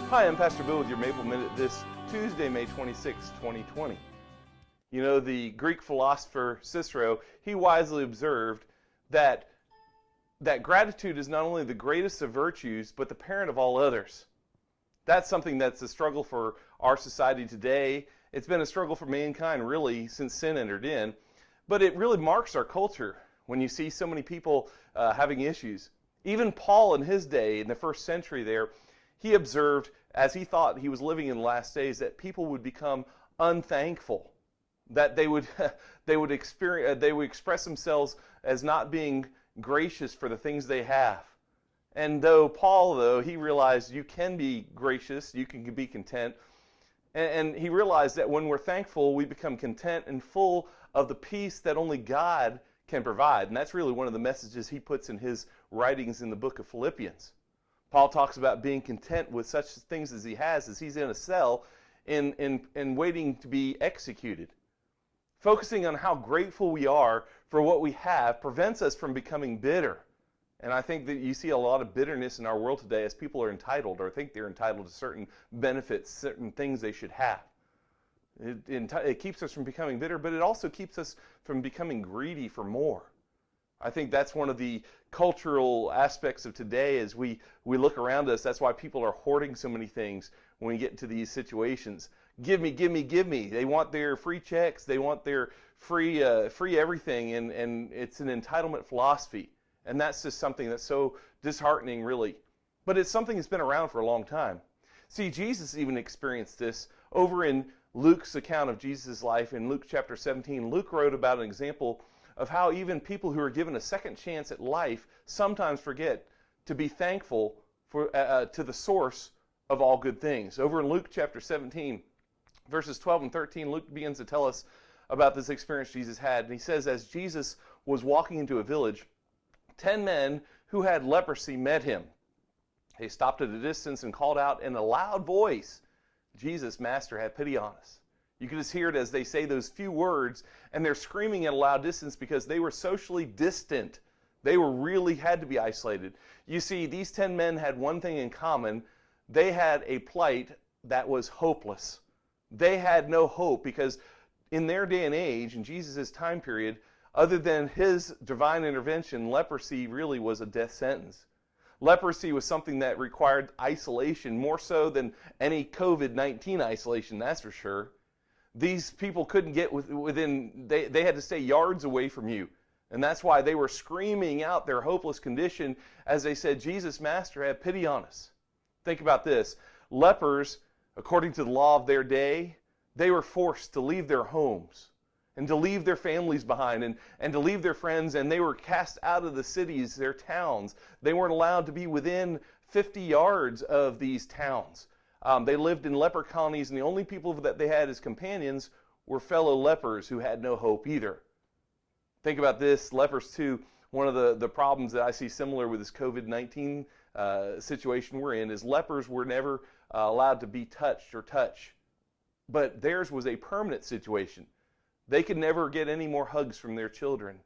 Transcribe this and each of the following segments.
Hi, I'm Pastor Bill with your Maple Minute this Tuesday, May 26, 2020. You know, the Greek philosopher Cicero, he wisely observed that gratitude is not only the greatest of virtues, but the parent of all others. That's something that's a struggle for our society today. It's been a struggle for mankind, really, since sin entered in. But it really marks our culture when you see so many people having issues. Even Paul in his day, in the first century there, he observed, as he thought he was living in the last days, that people would become unthankful, that they would express themselves as not being gracious for the things they have. And Paul, he realized you can be gracious, you can be content, and he realized that when we're thankful, we become content and full of the peace that only God can provide. And that's really one of the messages he puts in his writings in the book of Philippians. Paul talks about being content with such things as he has, as he's in a cell in waiting to be executed. Focusing on how grateful we are for what we have prevents us from becoming bitter. And I think that you see a lot of bitterness in our world today as people are entitled or think they're entitled to certain benefits, certain things they should have. It keeps us from becoming bitter, but it also keeps us from becoming greedy for more. I think that's one of the cultural aspects of today as we look around us. That's why people are hoarding so many things when we get into these situations. Give me, give me, give me. They want their free checks. They want their free everything, and it's an entitlement philosophy. And that's just something that's so disheartening, really. But it's something that's been around for a long time. See, Jesus even experienced this over in Luke's account of Jesus' life. In Luke chapter 17, Luke wrote about an example of how even people who are given a second chance at life sometimes forget to be thankful for to the source of all good things. Over in Luke chapter 17, verses 12 and 13, Luke begins to tell us about this experience Jesus had. And he says, as Jesus was walking into a village, 10 men who had leprosy met him. They stopped at a distance and called out in a loud voice, Jesus, Master, have pity on us. You can just hear it as they say those few words, and they're screaming at a loud distance because they were socially distant. They really had to be isolated. You see, these 10 men had one thing in common. They had a plight that was hopeless. They had no hope because in their day and age, in Jesus' time period, other than his divine intervention, leprosy really was a death sentence. Leprosy was something that required isolation, more so than any COVID-19 isolation, that's for sure. These people couldn't get within, they had to stay yards away from you. And that's why they were screaming out their hopeless condition as they said, Jesus, Master, have pity on us. Think about this. Lepers, according to the law of their day, they were forced to leave their homes and to leave their families behind and to leave their friends, and they were cast out of the cities, their towns. They weren't allowed to be within 50 yards of these towns. They lived in leper colonies, and the only people that they had as companions were fellow lepers who had no hope either. Think about this, lepers too. One of the problems that I see similar with this COVID-19 situation we're in is lepers were never allowed to be touched or touch. But theirs was a permanent situation. They could never get any more hugs from their children.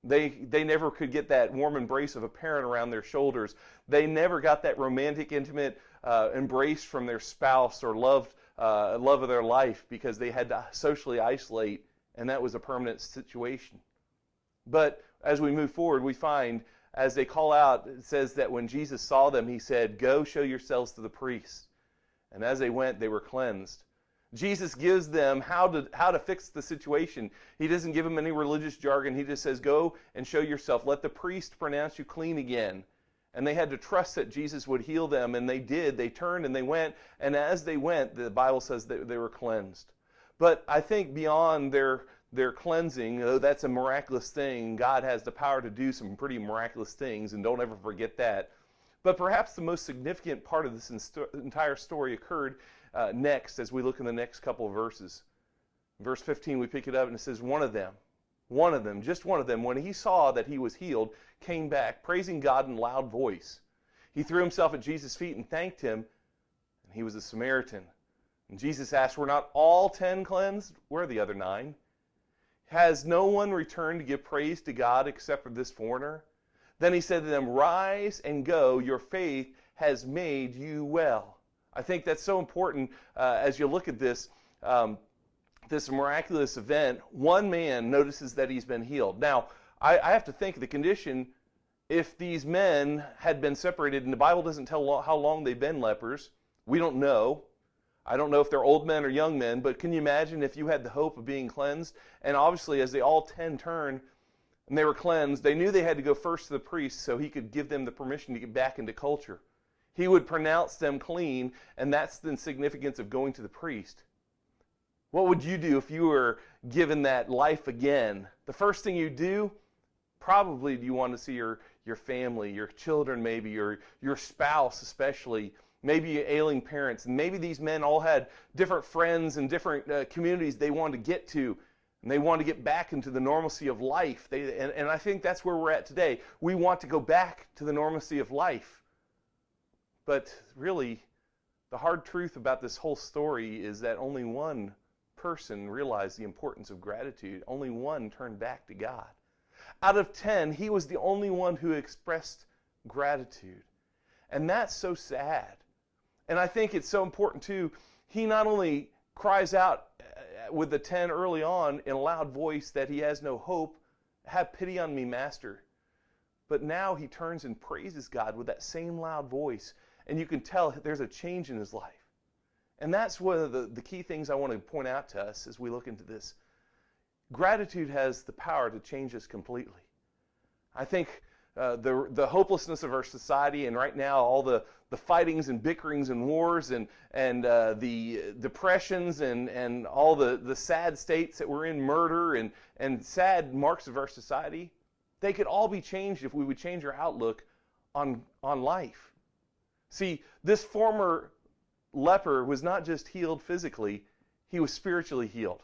They never could get that warm embrace of a parent around their shoulders. They never got that romantic, intimate embrace from their spouse or love of their life because they had to socially isolate, and that was a permanent situation. But as we move forward, we find as they call out, it says that when Jesus saw them, he said, go show yourselves to the priests. And as they went, they were cleansed. Jesus gives them how to fix the situation. He doesn't give them any religious jargon. He just says, go and show yourself. Let the priest pronounce you clean again. And they had to trust that Jesus would heal them, and they did. They turned and they went, and as they went, the Bible says that they were cleansed. But I think beyond their cleansing, though that's a miraculous thing, God has the power to do some pretty miraculous things, and don't ever forget that. But perhaps the most significant part of this entire story occurred next as we look in the next couple of verses. Verse 15, we pick it up and it says, one of them, just one of them, when he saw that he was healed, came back, praising God in a loud voice. He threw himself at Jesus' feet and thanked him, and he was a Samaritan. And Jesus asked, were not all 10 cleansed? Where are the other 9? Has no one returned to give praise to God except for this foreigner? Then he said to them, rise and go, your faith has made you well. I think that's so important as you look at this, this miraculous event. One man notices that he's been healed. Now, I have to think of the condition if these men had been separated, and the Bible doesn't tell how long they've been lepers. We don't know. I don't know if they're old men or young men, but can you imagine if you had the hope of being cleansed? And obviously, as they all 10 turned and they were cleansed, they knew they had to go first to the priest so he could give them the permission to get back into culture. He would pronounce them clean, and that's the significance of going to the priest. What would you do if you were given that life again? The first thing you do, probably you want to see your family, your children maybe, your spouse especially, maybe your ailing parents. And maybe these men all had different friends and different communities they wanted to get to, and they wanted to get back into the normalcy of life. And I think that's where we're at today. We want to go back to the normalcy of life. But really, the hard truth about this whole story is that only one person realized the importance of gratitude. Only one turned back to God. Out of 10, he was the only one who expressed gratitude. And that's so sad. And I think it's so important too. He not only cries out with the 10 early on in a loud voice that he has no hope, "Have pity on me, Master." But now he turns and praises God with that same loud voice. And you can tell there's a change in his life. And that's one of the key things I want to point out to us as we look into this. Gratitude has the power to change us completely. I think the hopelessness of our society, and right now all the fightings and bickerings and wars and the depressions and all the sad states that we're in, murder and sad marks of our society, they could all be changed if we would change our outlook on life. See, this former leper was not just healed physically, he was spiritually healed.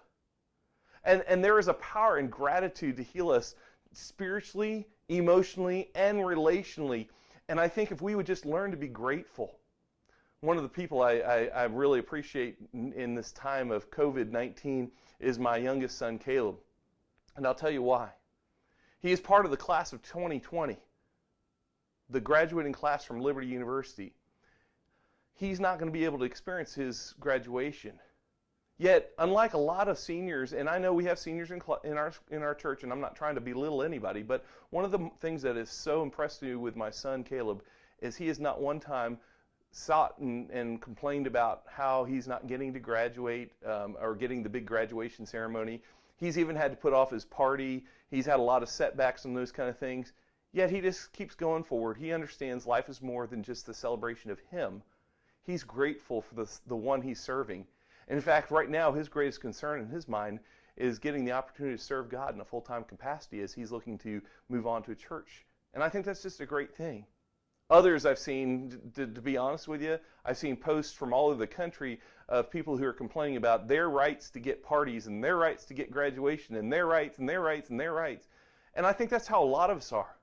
And there is a power in gratitude to heal us spiritually, emotionally, and relationally. And I think if we would just learn to be grateful. One of the people I really appreciate in this time of COVID-19 is my youngest son, Caleb. And I'll tell you why. He is part of the class of 2020, the graduating class from Liberty University. He's not going to be able to experience his graduation. Yet, unlike a lot of seniors, and I know we have seniors in our church, and I'm not trying to belittle anybody, but one of the things that has so impressed me with my son Caleb is he has not one time sought and complained about how he's not getting to graduate or getting the big graduation ceremony. He's even had to put off his party. He's had a lot of setbacks and those kind of things. Yet he just keeps going forward. He understands life is more than just the celebration of him. He's grateful for the one he's serving. And in fact, right now, his greatest concern in his mind is getting the opportunity to serve God in a full-time capacity as he's looking to move on to a church. And I think that's just a great thing. Others I've seen, to be honest with you, I've seen posts from all over the country of people who are complaining about their rights to get parties and their rights to get graduation and their rights and their rights and their rights. And I think that's how a lot of us are.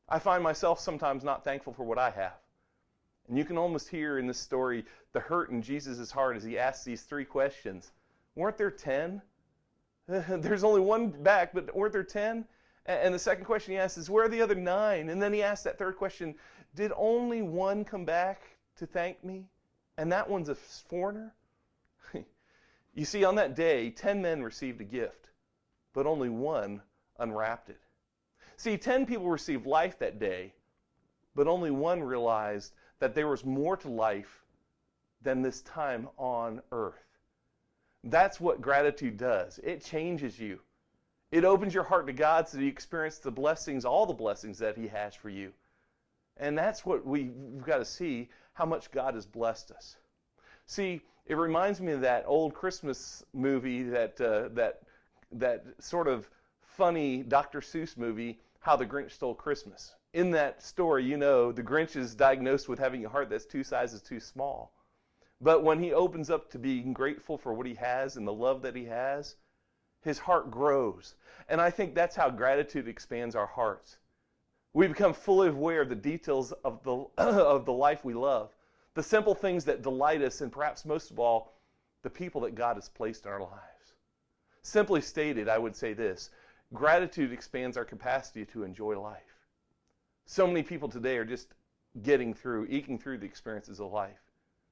I find myself sometimes not thankful for what I have. And you can almost hear in this story the hurt in Jesus' heart as he asks these 3 questions. Weren't there 10? There's only one back, but weren't there 10? And the second question he asks is, where are the other 9? And then he asks that third question, did only one come back to thank me? And that one's a foreigner? You see, on that day, 10 men received a gift, but only one unwrapped it. See, 10 people received life that day, but only one realized that there was more to life than this time on earth. That's what gratitude does. It changes you. It opens your heart to God so that you experience the blessings, all the blessings that he has for you. And that's what we've got to see, how much God has blessed us. See, it reminds me of that old Christmas movie, that sort of funny Dr. Seuss movie, How the Grinch Stole Christmas. In that story, you know, the Grinch is diagnosed with having a heart that's 2 sizes too small. But when he opens up to being grateful for what he has and the love that he has, his heart grows. And I think that's how gratitude expands our hearts. We become fully aware of the details of the life we love, the simple things that delight us, and perhaps most of all, the people that God has placed in our lives. Simply stated, I would say this: gratitude expands our capacity to enjoy life. So many people today are just eking through the experiences of life.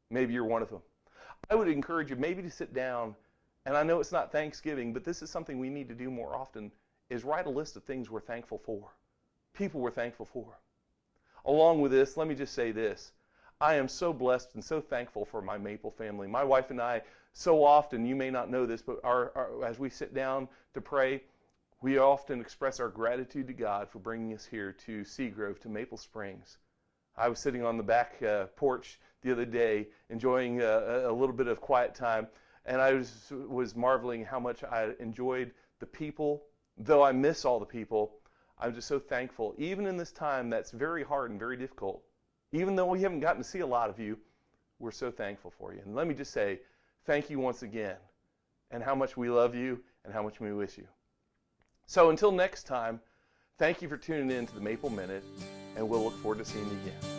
Maybe you're one of them. I would encourage you maybe to sit down, and I know it's not Thanksgiving, but this is something we need to do more often, is write a list of things we're thankful for, people we're thankful for. Along with this, let me just say this. I am so blessed and so thankful for my Maple family. My wife and I, so often, you may not know this, but as we sit down to pray, we often express our gratitude to God for bringing us here to Seagrove, to Maple Springs. I was sitting on the back porch the other day, enjoying a little bit of quiet time, and I was marveling how much I enjoyed the people. Though I miss all the people, I'm just so thankful. Even in this time that's very hard and very difficult, even though we haven't gotten to see a lot of you, we're so thankful for you. And let me just say, thank you once again, and how much we love you and how much we miss you. So until next time, thank you for tuning in to the Maple Minute, and we'll look forward to seeing you again.